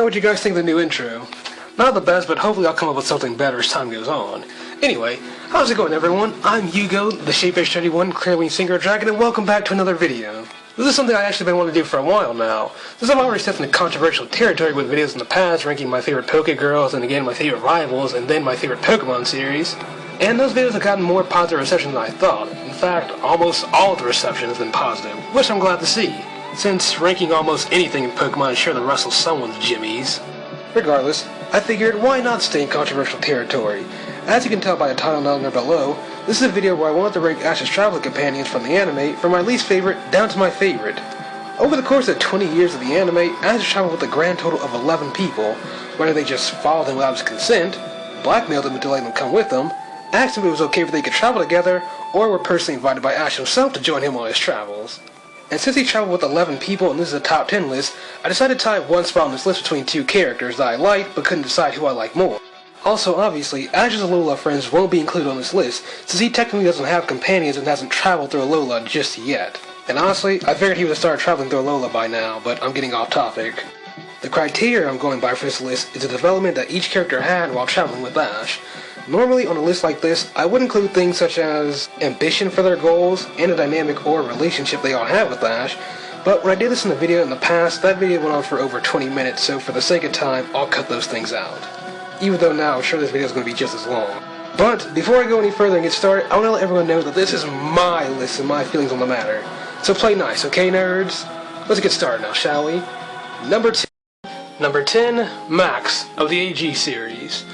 what you guys think of the new intro. Not the best, but hopefully I'll come up with something better as time goes on. Anyway, how's it going everyone? I'm Hugo, the Shape-31 Clearwing Singer Dragon, and welcome back to another video. This is something I actually been wanting to do for a while now, since I've already stepped into controversial territory with videos in the past, ranking my favorite Pokegirls, and again my favorite rivals, and then my favorite Pokemon series. And those videos have gotten more positive reception than I thought. In fact, almost all of the reception has been positive, which I'm glad to see, since ranking almost anything in Pokemon is sure to rustle someone's jimmies. Regardless, I figured why not stay in controversial territory. As you can tell by the title down there below, this is a video where I wanted to rank Ash's traveling companions from the anime from my least favorite down to my favorite. Over the course of 20 years of the anime, Ash has traveled with a grand total of 11 people, whether they just followed him without his consent, blackmailed him into letting them come with them, asked him if it was okay if they could travel together, or were personally invited by Ash himself to join him on his travels. And since he traveled with 11 people and this is a top 10 list, I decided to tie one spot on this list between two characters that I liked but couldn't decide who I liked more. Also, obviously, Ash's Alola friends won't be included on this list since he technically doesn't have companions and hasn't traveled through Alola just yet. And honestly, I figured he would have started traveling through Alola by now, but I'm getting off topic. The criteria I'm going by for this list is the development that each character had while traveling with Ash. Normally, on a list like this, I would include things such as ambition for their goals and a dynamic or relationship they all have with Ash, but when I did this in a video in the past, that video went on for over 20 minutes, so for the sake of time, I'll cut those things out. Even though now I'm sure this video is going to be just as long. But before I go any further and get started, I want to let everyone know that this is my list and my feelings on the matter. So play nice, okay nerds? Let's get started now, shall we? Number 10, Max of the AG series.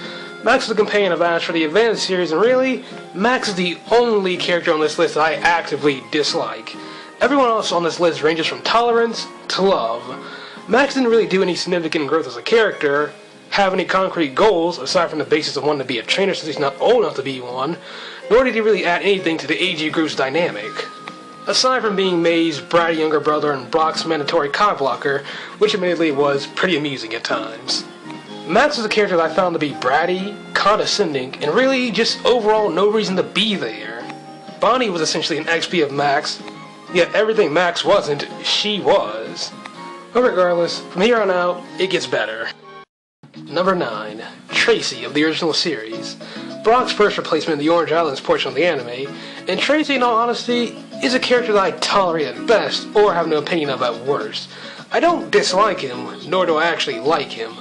Max is the companion of Ash for the Advanced series, and really, Max is the only character on this list that I actively dislike. Everyone else on this list ranges from tolerance to love. Max didn't really do any significant growth as a character, have any concrete goals aside from the basis of wanting to be a trainer since he's not old enough to be one, nor did he really add anything to the AG group's dynamic. Aside from being May's bratty younger brother and Brock's mandatory cockblocker, which admittedly was pretty amusing at times. Max was a character that I found to be bratty, condescending, and really just overall no reason to be there. Bonnie was essentially an XP of Max, yet everything Max wasn't, she was. But regardless, from here on out, it gets better. Number 9, Tracey of the original series. Brock's first replacement in the Orange Islands portion of the anime, and Tracey, in all honesty, is a character that I tolerate at best, or have no opinion of at worst. I don't dislike him, nor do I actually like him.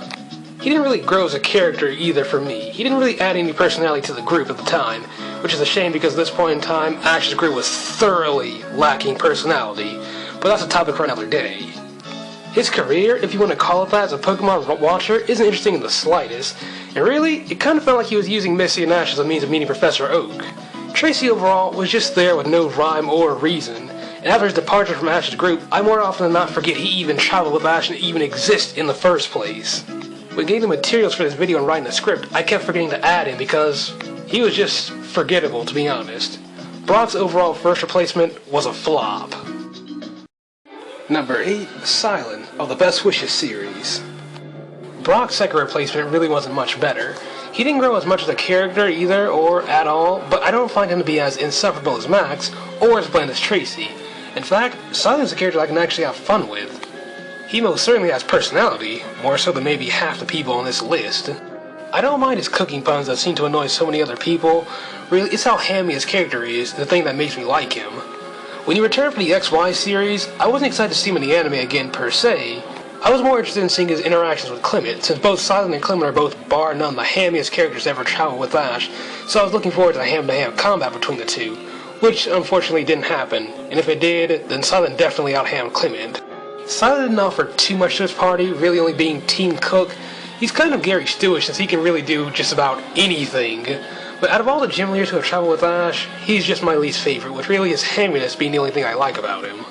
He didn't really grow as a character either for me. He didn't really add any personality to the group at the time, which is a shame because at this point in time, Ash's group was thoroughly lacking personality, but that's a topic for another day. His career, if you want to call it that, as a Pokemon watcher, isn't interesting in the slightest, and really, it kind of felt like he was using Misty and Ash as a means of meeting Professor Oak. Tracey overall was just there with no rhyme or reason, and after his departure from Ash's group, I more often than not forget he even traveled with Ash and even exists in the first place. When getting the materials for this video and writing the script, I kept forgetting to add him because he was just forgettable, to be honest. Brock's overall first replacement was a flop. Number 8, Cilan of the Best Wishes series. Brock's second replacement really wasn't much better. He didn't grow as much as a character either, or at all, but I don't find him to be as insufferable as Max, or as bland as Tracey. In fact, Cilan's a character I can actually have fun with. He most certainly has personality, more so than maybe half the people on this list. I don't mind his cooking puns that seem to annoy so many other people. Really, it's how hammy his character is, the thing that makes me like him. When he returned for the XY series, I wasn't excited to see him in the anime again per se. I was more interested in seeing his interactions with Clemont, since both Cilan and Clemont are both bar none the hammiest characters to ever travel with Ash, so I was looking forward to hand-to-hand combat between the two, which unfortunately didn't happen, and if it did, then Cilan definitely out-hammed Clemont. Cilan didn't offer too much to his party, really only being Team Cook. He's kind of Gary Stewish since he can really do just about anything. But out of all the gym leaders who have traveled with Ash, he's just my least favorite, with really his hamminess being the only thing I like about him.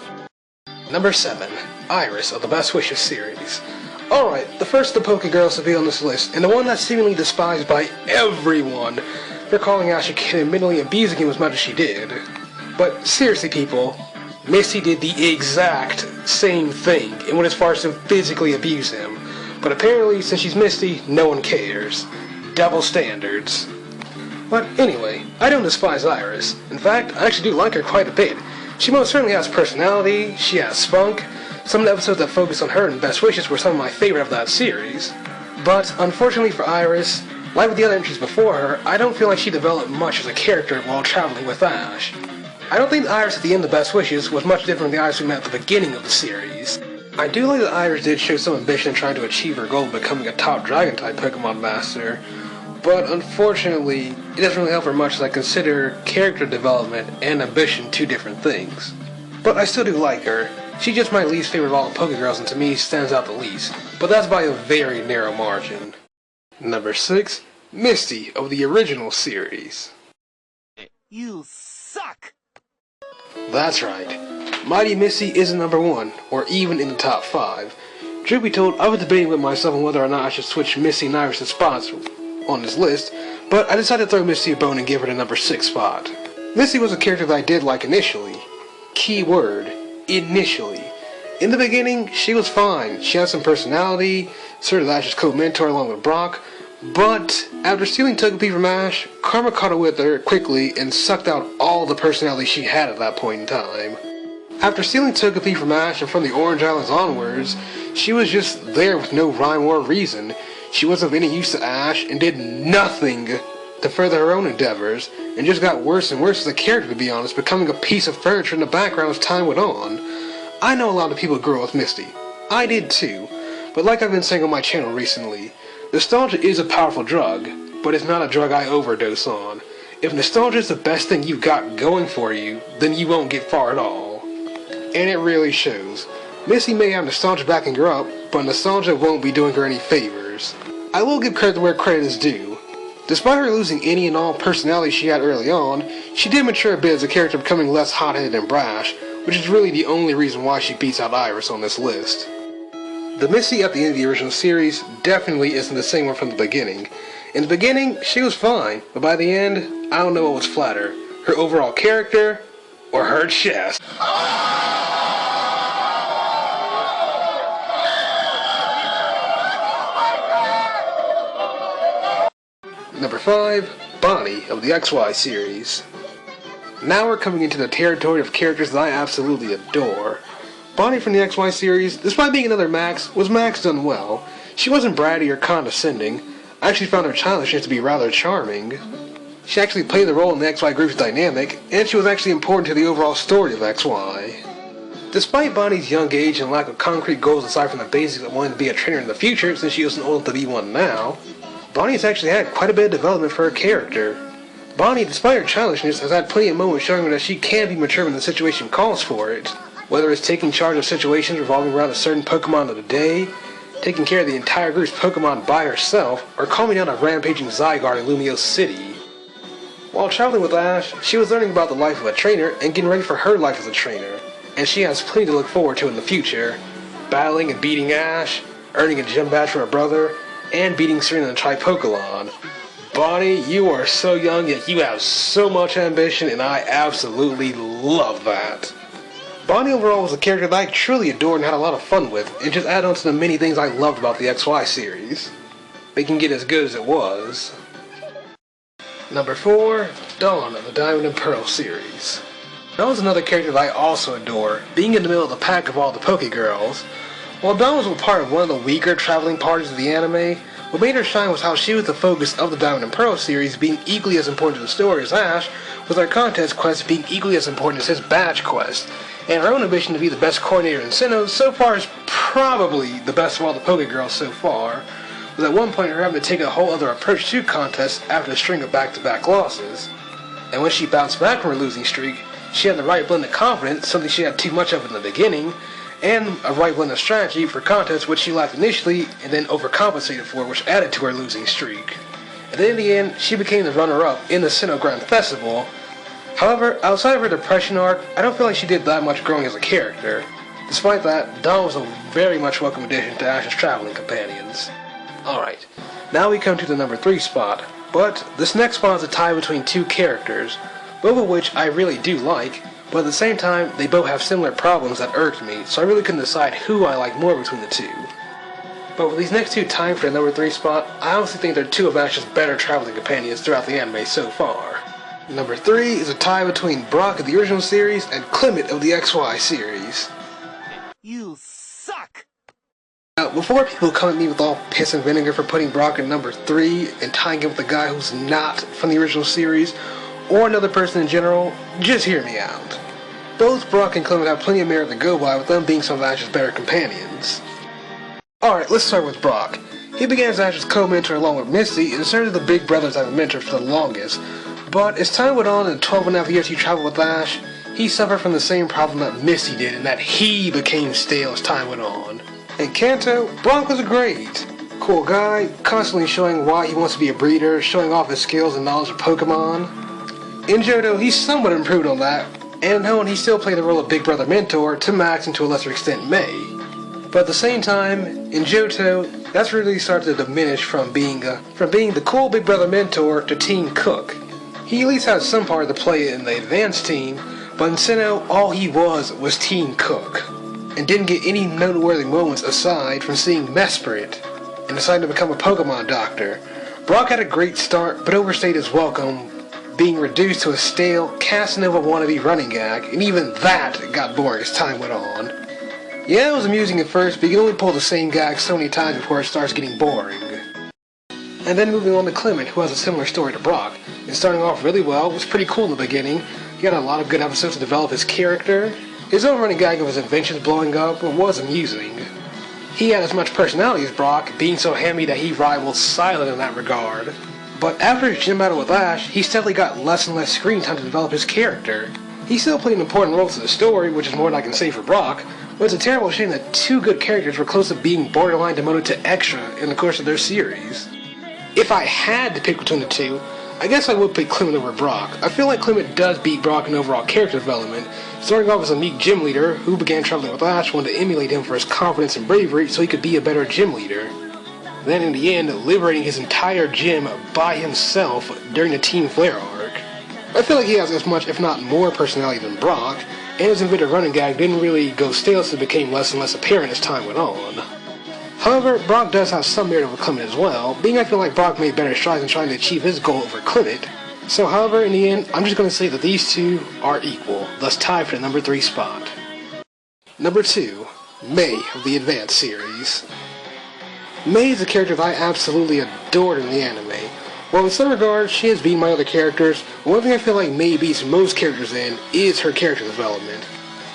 Number 7, Iris of the Best Wishes series. Alright, the first of the Pokegirls to be on this list, and the one that's seemingly despised by everyone for calling Ash a kid and mentally abusing him as much as she did. But seriously people, Misty did the exact same thing and went as far as to physically abuse him. But apparently, since she's Misty, no one cares. Double standards. But anyway, I don't despise Iris. In fact, I actually do like her quite a bit. She most certainly has personality, she has spunk, Some of the episodes that focused on her and Best Wishes were some of my favorite of that series. But, unfortunately for Iris, like with the other entries before her, I don't feel like she developed much as a character while traveling with Ash. I don't think the Iris at the end of Best Wishes was much different from the Iris we met at the beginning of the series. I do like that Iris did show some ambition in trying to achieve her goal of becoming a top Dragon-type Pokémon Master, but unfortunately, it doesn't really help her much as I consider character development and ambition two different things. But I still do like her. She's just my least favorite of all the Pokégirls and to me stands out the least, but that's by a very narrow margin. Number 6, Misty of the original series. You suck! That's right. Mighty Misty isn't number 1, or even in the top 5. Truth be told, I was debating with myself on whether or not I should switch Misty and Iris' spots on this list, but I decided to throw Misty a bone and give her the number 6 spot. Misty was a character that I did like initially. Key word, initially. In the beginning, she was fine. She had some personality, served as Ash's co-mentor along with Brock, but after stealing Togepi from Ash, Karma caught up with her quickly and sucked out all the personality she had at that point in time. After stealing Togepi from Ash and from the Orange Islands onwards, she was just there with no rhyme or reason. She wasn't of any use to Ash and did nothing to further her own endeavors, and just got worse and worse as a character, to be honest, becoming a piece of furniture in the background as time went on. I know a lot of people grew up with Misty. I did too, but like I've been saying on my channel recently, nostalgia is a powerful drug, but it's not a drug I overdose on. If nostalgia is the best thing you've got going for you, then you won't get far at all. And it really shows. Misty may have nostalgia backing her up, but nostalgia won't be doing her any favors. I will give credit where credit is due. Despite her losing any and all personality she had early on, she did mature a bit as a character, becoming less hot-headed and brash, which is really the only reason why she beats out Iris on this list. The Misty at the end of the original series definitely isn't the same one from the beginning. In the beginning, she was fine, but by the end, I don't know what was flatter, her overall character, or her chest. Number 5, Bonnie of the XY series. Now we're coming into the territory of characters that I absolutely adore. Bonnie from the XY series, despite being another Max, was Max done well. She wasn't bratty or condescending. I actually found her childishness to be rather charming. She actually played the role in the XY group's dynamic, and she was actually important to the overall story of XY. Despite Bonnie's young age and lack of concrete goals aside from the basics of wanting to be a trainer in the future, since she isn't old enough to be one now, Bonnie has actually had quite a bit of development for her character. Bonnie, despite her childishness, has had plenty of moments showing her that she can be mature when the situation calls for it. Whether it's taking charge of situations revolving around a certain Pokemon of the day, taking care of the entire group's Pokemon by herself, or calming down a rampaging Zygarde in Lumiose City. While traveling with Ash, she was learning about the life of a trainer and getting ready for her life as a trainer, and she has plenty to look forward to in the future. Battling and beating Ash, earning a gym badge for her brother, and beating Serena in Tri-Pokelon. Bonnie, you are so young, yet you have so much ambition, and I absolutely love that. Bonnie overall was a character that I truly adored and had a lot of fun with, and just added on to the many things I loved about the XY series, making it as good as it was. Number 4, Dawn of the Diamond and Pearl series. Dawn was another character that I also adore, being in the middle of the pack of all the Pokégirls. While Dawn was a part of one of the weaker traveling parties of the anime, what made her shine was how she was the focus of the Diamond and Pearl series, being equally as important to the story as Ash, with her contest quest being equally as important as his badge quest, and her own ambition to be the best coordinator in Sinnoh so far is probably the best of all the Pokégirls so far, with at one point her having to take a whole other approach to contests after a string of back-to-back losses. And when she bounced back from her losing streak, she had the right blend of confidence, something she had too much of in the beginning, and a right blend of strategy for contests which she lacked initially and then overcompensated for, which added to her losing streak. And then in the end, she became the runner-up in the Sinnoh Grand Festival. However, outside of her depression arc, I don't feel like she did that much growing as a character. Despite that, Dawn was a very much welcome addition to Ash's traveling companions. Alright, now we come to the number 3 spot, but this next spot is a tie between two characters, both of which I really do like, but at the same time, they both have similar problems that irked me, so I really couldn't decide who I like more between the two. But with these next two tying for the number 3 spot, I honestly think they're two of Ash's better traveling companions throughout the anime so far. Number 3 is a tie between Brock of the original series and Clemont of the XY series. You Now, before people come at me with all piss and vinegar for putting Brock in number 3 and tying him with a guy who's not from the original series, or another person in general, just hear me out. Both Brock and Clemont have plenty of merit to go by, with them being some of Ash's better companions. Alright, let's start with Brock. He began as Ash's co-mentor along with Misty, and served as the big brother as a mentor for the longest. But as time went on, in the 12.5 years he traveled with Ash, he suffered from the same problem that Misty did, in that he became stale as time went on. In Kanto, Brock was a great, cool guy, constantly showing why he wants to be a breeder, showing off his skills and knowledge of Pokemon. In Johto, he somewhat improved on that, and in Hoenn, he still played the role of big brother mentor to Max and to a lesser extent May. But at the same time, in Johto, that's really started to diminish from being the cool big brother mentor to Team Cook. He at least had some part to play in the advanced team, but in Sinnoh, all he was Team Cook, and didn't get any noteworthy moments aside from seeing Mesprit and deciding to become a Pokemon doctor. Brock had a great start, but overstayed his welcome, being reduced to a stale Casanova wannabe running gag, and even that got boring as time went on. Yeah, it was amusing at first, but you can only pull the same gag so many times before it starts getting boring. And then moving on to Clemont, who has a similar story to Brock, and starting off really well, was pretty cool in the beginning. He had a lot of good episodes to develop his character. His own running gag of his inventions blowing up was amusing. He had as much personality as Brock, being so hammy that he rivaled Cilan in that regard. But after his gym battle with Ash, he steadily got less and less screen time to develop his character. He still played an important role to the story, which is more than I can say for Brock, but it's a terrible shame that two good characters were close to being borderline demoted to extra in the course of their series. If I had to pick between the two, I guess I would pick Clemont over Brock. I feel like Clemont does beat Brock in overall character development, starting off as a meek gym leader who began traveling with Ash, wanted to emulate him for his confidence and bravery so he could be a better gym leader. Then in the end, liberating his entire gym by himself during the Team Flare arc. I feel like he has as much, if not more, personality than Brock, and his invented running gag didn't really go stale, so it became less and less apparent as time went on. However, Brock does have some merit over Clemont as well, being I feel like Brock made better strides in trying to achieve his goal over Clemont. So however, in the end, I'm just going to say that these two are equal, thus tied for the number 3 spot. Number 2, May of the Advanced series. May is a character that I absolutely adored in the anime. While in some regards, she has beaten my other characters, one thing I feel like May beats most characters in is her character development.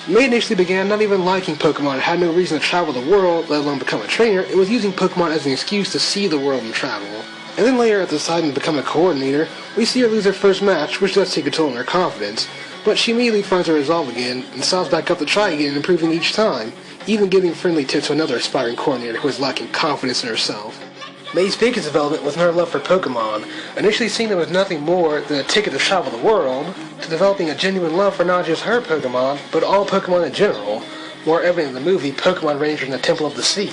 May initially began not even liking Pokemon and had no reason to travel the world, let alone become a trainer, and was using Pokemon as an excuse to see the world and travel. And then later, after deciding to become a coordinator, we see her lose her first match, which does take a toll on her confidence, but she immediately finds her resolve again, and stops back up to try again and improving each time, even giving friendly tips to another aspiring coordinator who is lacking confidence in herself. May's biggest development was in her love for Pokemon, initially seeing them as nothing more than a ticket to travel the world, to developing a genuine love for not just her Pokemon, but all Pokemon in general, more evident in the movie Pokemon Ranger in the Temple of the Sea.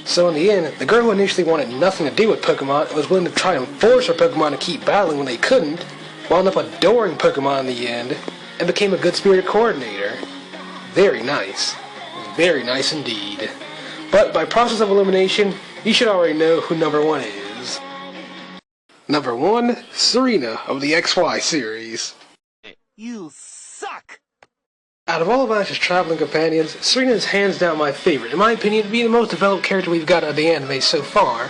So in the end, the girl who initially wanted nothing to do with Pokemon and was willing to try and force her Pokemon to keep battling when they couldn't, wound up adoring Pokemon in the end, and became a good-spirited coordinator. Very nice. Very nice indeed. But by process of elimination, you should already know who number 1 is. Number 1, Serena of the XY series. You suck! Out of all of Ash's traveling companions, Serena is hands down my favorite, in my opinion, to be the most developed character we've got out of the anime so far.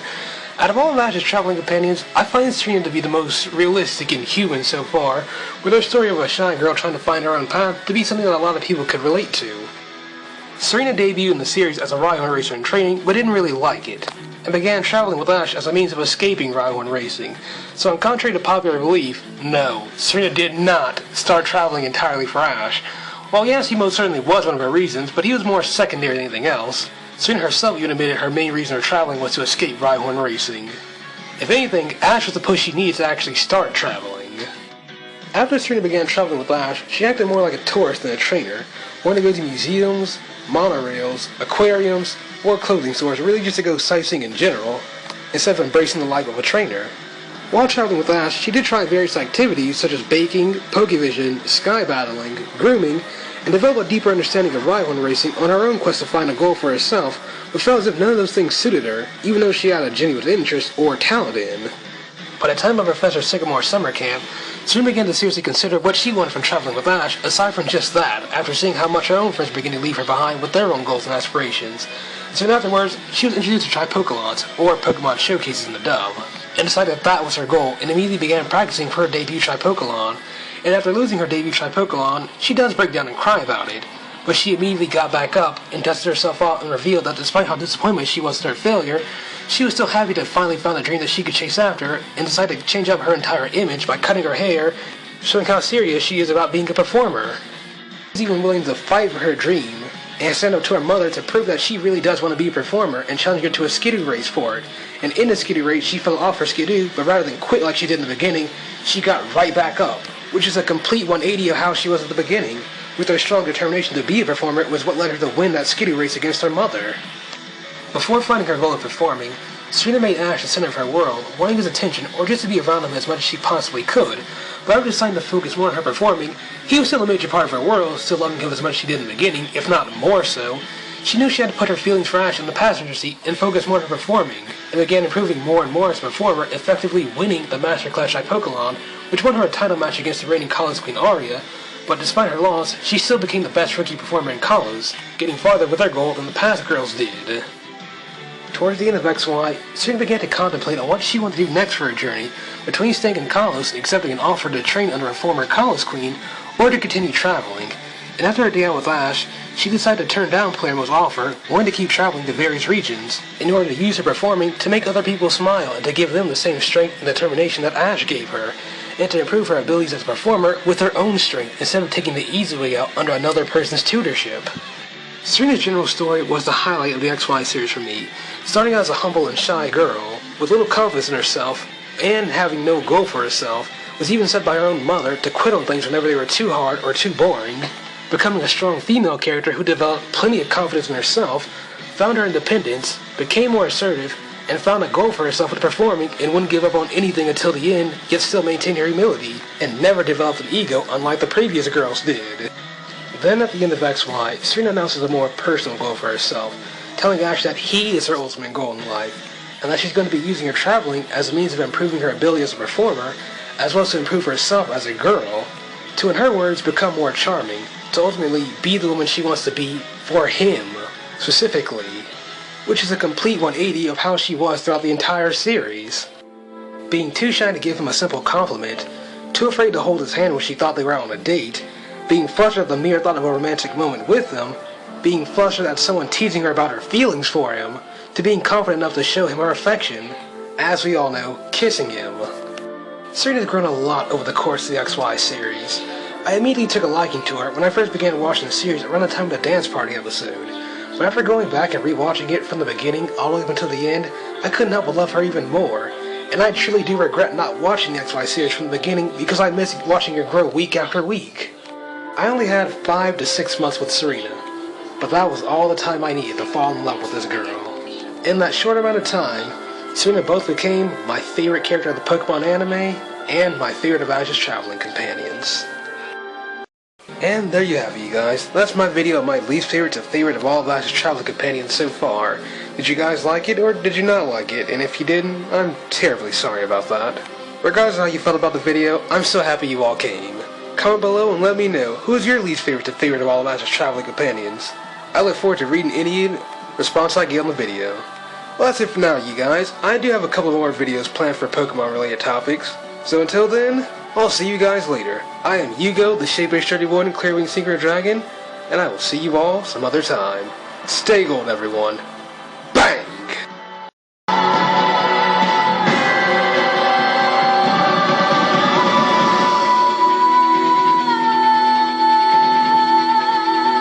Out of all of Ash's traveling companions, I find Serena to be the most realistic and human so far, with her story of a shy girl trying to find her own path to be something that a lot of people could relate to. Serena debuted in the series as a Rhyhorn racer in training, but didn't really like it, and began traveling with Ash as a means of escaping Rhyhorn racing. So contrary to popular belief, no, Serena did not start traveling entirely for Ash. While yes, he most certainly was one of her reasons, but he was more secondary than anything else. Serena herself even admitted her main reason for traveling was to escape Rhyhorn racing. If anything, Ash was the push she needed to actually start traveling. After Serena began traveling with Ash, she acted more like a tourist than a trainer, wanting to go to museums, monorails, aquariums, or clothing stores, really just to go sightseeing in general, instead of embracing the life of a trainer. While traveling with Ash, she did try various activities such as baking, Pokevision, sky battling, grooming, and develop a deeper understanding of Rhyhorn racing on her own quest to find a goal for herself, but felt as if none of those things suited her, even though she had a genuine interest or talent in. By the time of Professor Sycamore's summer camp, Serena began to seriously consider what she wanted from traveling with Ash, aside from just that, after seeing how much her own friends began to leave her behind with their own goals and aspirations. Soon afterwards, she was introduced to try Pokelons, or Pokemon Showcases in the dub, and decided that was her goal, and immediately began practicing for her debut Tri-Pokelon. And after losing her debut Tri-Pokelon, she does break down and cry about it, but she immediately got back up and dusted herself off and revealed that despite how disappointed she was at her failure, she was still happy to finally found a dream that she could chase after, and decided to change up her entire image by cutting her hair, showing how serious she is about being a performer. She's even willing to fight for her dream, and stand up to her mother to prove that she really does want to be a performer, and challenge her to a skidoo race for it. And in the skidoo race, she fell off her skidoo, but rather than quit like she did in the beginning, she got right back up, which is a complete 180 of how she was at the beginning. With her strong determination to be a performer was what led her to win that skidoo race against her mother. Before finding her goal of performing, Serena made Ash the center of her world, wanting his attention or just to be around him as much as she possibly could. But after deciding to focus more on her performing, he was still a major part of her world, still loving him as much as she did in the beginning, if not more so. She knew she had to put her feelings for Ash in the passenger seat and focus more on her performing, and began improving more and more as a performer, effectively winning the Master Clash Pokelon, which won her a title match against the reigning Kalos Queen Aria. But despite her loss, she still became the best rookie performer in Kalos, getting farther with her goal than the past girls did. Towards the end of XY, Serena began to contemplate on what she wanted to do next for her journey, between staying in Kalos and accepting an offer to train under a former Kalos Queen, or to continue traveling. And after her day out with Ash, she decided to turn down Palermo's offer, wanting to keep traveling to various regions, in order to use her performing to make other people smile and to give them the same strength and determination that Ash gave her, and to improve her abilities as a performer with her own strength instead of taking the easy way out under another person's tutorship. Serena's general story was the highlight of the XY series for me, starting out as a humble and shy girl, with little confidence in herself, and having no goal for herself, was even said by her own mother to quit on things whenever they were too hard or too boring, becoming a strong female character who developed plenty of confidence in herself, found her independence, became more assertive, and found a goal for herself with performing and wouldn't give up on anything until the end, yet still maintained her humility, and never developed an ego unlike the previous girls did. Then at the end of XY, Serena announces a more personal goal for herself, telling Ash that he is her ultimate goal in life, and that she's going to be using her traveling as a means of improving her ability as a performer, as well as to improve herself as a girl, to, in her words, become more charming, to ultimately be the woman she wants to be for him, specifically, which is a complete 180 of how she was throughout the entire series. Being too shy to give him a simple compliment, too afraid to hold his hand when she thought they were out on a date, being flustered at the mere thought of a romantic moment with him, being flustered at someone teasing her about her feelings for him, to being confident enough to show him her affection, as we all know, kissing him. Serena's grown a lot over the course of the XY series. I immediately took a liking to her when I first began watching the series around the time of the dance party episode, but after going back and rewatching it from the beginning all the way up until the end, I couldn't help but love her even more, and I truly do regret not watching the XY series from the beginning because I missed watching her grow week after week. I only had 5 to 6 months with Serena, but that was all the time I needed to fall in love with this girl. In that short amount of time, Serena both became my favorite character of the Pokemon anime and my favorite of Ash's traveling companions. And there you have it, you guys. That's my video of my least favorite to favorite of all of Ash's traveling companions so far. Did you guys like it or did you not like it? And if you didn't, I'm terribly sorry about that. Regardless of how you felt about the video, I'm so happy you all came. Comment below and let me know who is your least favorite to favorite of all of Ash's traveling companions. I look forward to reading any response I get on the video. Well, that's it for now, you guys. I do have a couple more videos planned for Pokemon related topics. So until then, I'll see you guys later. I am Hugo, the Shape-Based 31 Clearwing Synchro Dragon, and I will see you all some other time. Stay gold, everyone.